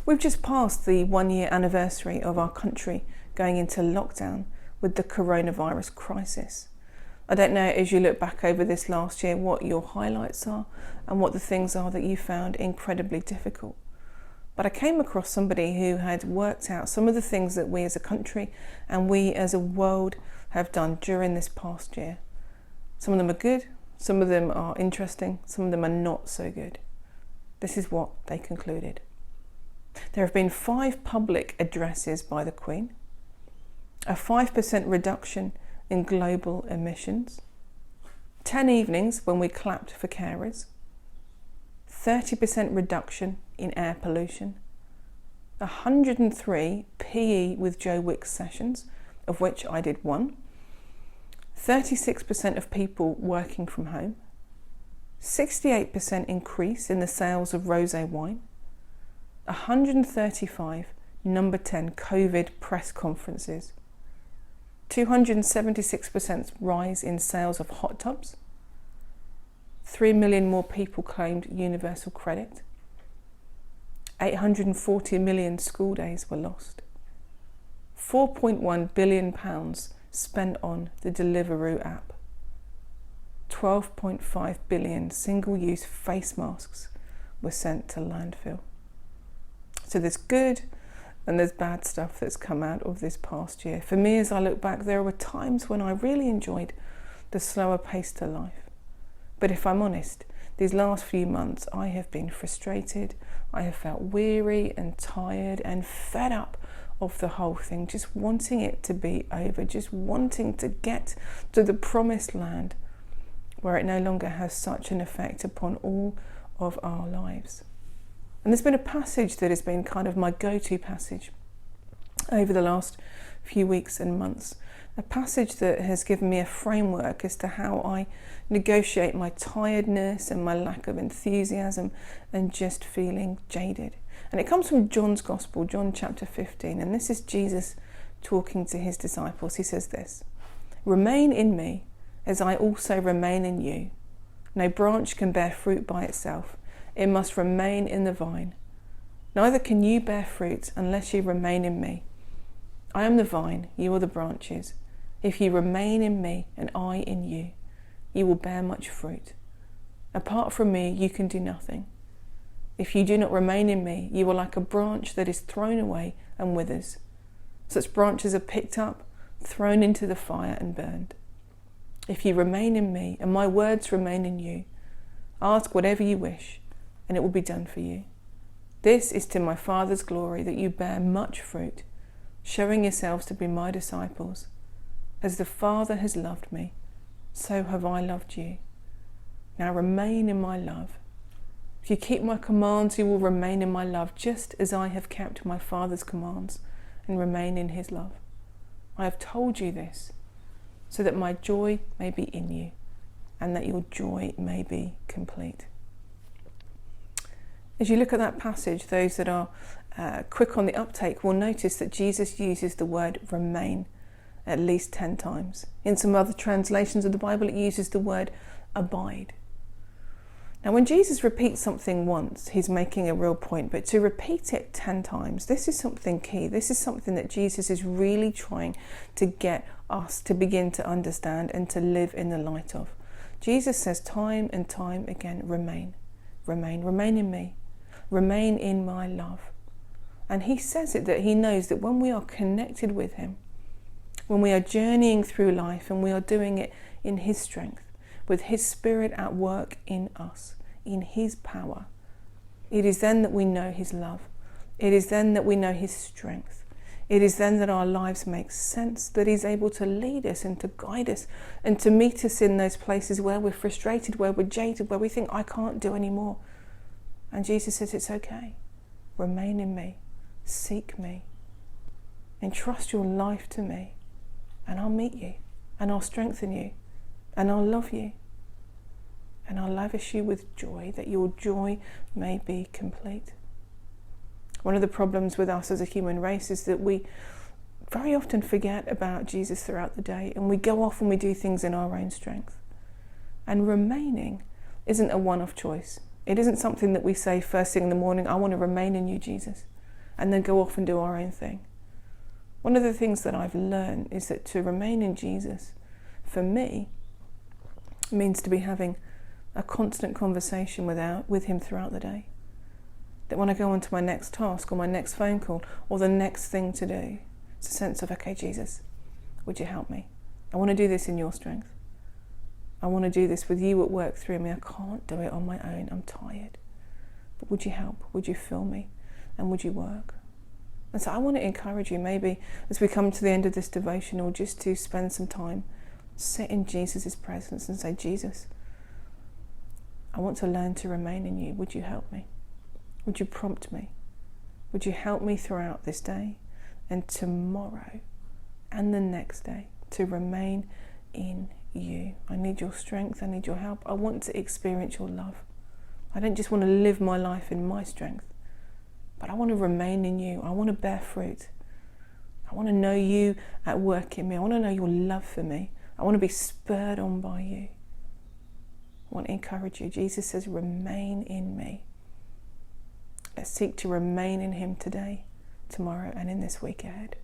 We've just passed the 1-year anniversary of our country going into lockdown with the coronavirus crisis. I don't know, as you look back over this last year, what your highlights are and what the things are that you found incredibly difficult. But I came across somebody who had worked out some of the things that we as a country and we as a world have done during this past year. Some of them are good, some of them are interesting, some of them are not so good. This is what they concluded. There have been 5 public addresses by the Queen, a 5% reduction in global emissions, 10 evenings when we clapped for carers, 30% reduction in air pollution, 103 PE with Joe Wicks sessions, of which I did 1, 36% of people working from home, 68% increase in the sales of rosé wine, 135 number 10 COVID press conferences, 276% rise in sales of hot tubs, 3 million more people claimed universal credit, 840 million school days were lost, £4.1 billion spent on the Deliveroo app, 12.5 billion single-use face masks were sent to landfill. So there's good and there's bad stuff that's come out of this past year. For me, as I look back, there were times when I really enjoyed the slower pace to life. But if I'm honest, these last few months I have been frustrated, I have felt weary and tired and fed up of the whole thing, just wanting it to be over, just wanting to get to the promised land where it no longer has such an effect upon all of our lives. And there's been a passage that has been kind of my go-to passage over the last few weeks and months. A passage that has given me a framework as to how I negotiate my tiredness and my lack of enthusiasm and just feeling jaded. And it comes from John's Gospel, John chapter 15, and this is Jesus talking to his disciples. He says this: "Remain in me as I also remain in you. No branch can bear fruit by itself. It must remain in the vine. Neither can you bear fruit unless you remain in me. I am the vine, you are the branches. If you remain in me and I in you, you will bear much fruit. Apart from me, you can do nothing. If you do not remain in me, you are like a branch that is thrown away and withers. Such branches are picked up, thrown into the fire and burned. If you remain in me and my words remain in you, ask whatever you wish, and it will be done for you. This is to my Father's glory, that you bear much fruit, showing yourselves to be my disciples. As the Father has loved me, so have I loved you. Now remain in my love. If you keep my commands, you will remain in my love, just as I have kept my Father's commands and remain in his love. I have told you this, so that my joy may be in you, and that your joy may be complete." As you look at that passage, those that are quick on the uptake will notice that Jesus uses the word remain at least 10 times. In some other translations of the Bible, it uses the word abide. Now, when Jesus repeats something once, he's making a real point, but to repeat it 10 times, this is something key. This is something that Jesus is really trying to get us to begin to understand and to live in the light of. Jesus says time and time again, remain, remain, remain in me, remain in my love. And he says it that he knows that when we are connected with him, when we are journeying through life and we are doing it in his strength, with his Spirit at work in us, in his power, it is then that we know his love. It is then that we know his strength. It is then that our lives make sense, that he's able to lead us and to guide us and to meet us in those places where we're frustrated, where we're jaded, where we think, I can't do any more. And Jesus says, it's okay. Remain in me. Seek me. Entrust your life to me, and I'll meet you, and I'll strengthen you, and I'll love you, and I'll lavish you with joy, that your joy may be complete. One of the problems with us as a human race is that we very often forget about Jesus throughout the day, and we go off and we do things in our own strength. And remaining isn't a one-off choice. It isn't something that we say first thing in the morning, I want to remain in you, Jesus. and then go off and do our own thing. One of the things that I've learned is that to remain in Jesus, for me, means to be having a constant conversation with him throughout the day. That when I go on to my next task or my next phone call or the next thing to do, it's a sense of, okay, Jesus, would you help me? I want to do this in your strength. I want to do this with you at work through me. I can't do it on my own. I'm tired. But would you help? Would you fill me? And would you work? And so I want to encourage you, maybe as we come to the end of this devotional, just to spend some time, sit in Jesus' presence and say, Jesus, I want to learn to remain in you. Would you help me? Would you prompt me? Would you help me throughout this day and tomorrow and the next day to remain in you? I need your strength. I need your help. I want to experience your love. I don't just want to live my life in my strength, but I want to remain in you. I want to bear fruit. I want to know you at work in me. I want to know your love for me. I want to be spurred on by you. I want to encourage you. Jesus says, remain in me. Let's seek to remain in him today, tomorrow, and in this week ahead.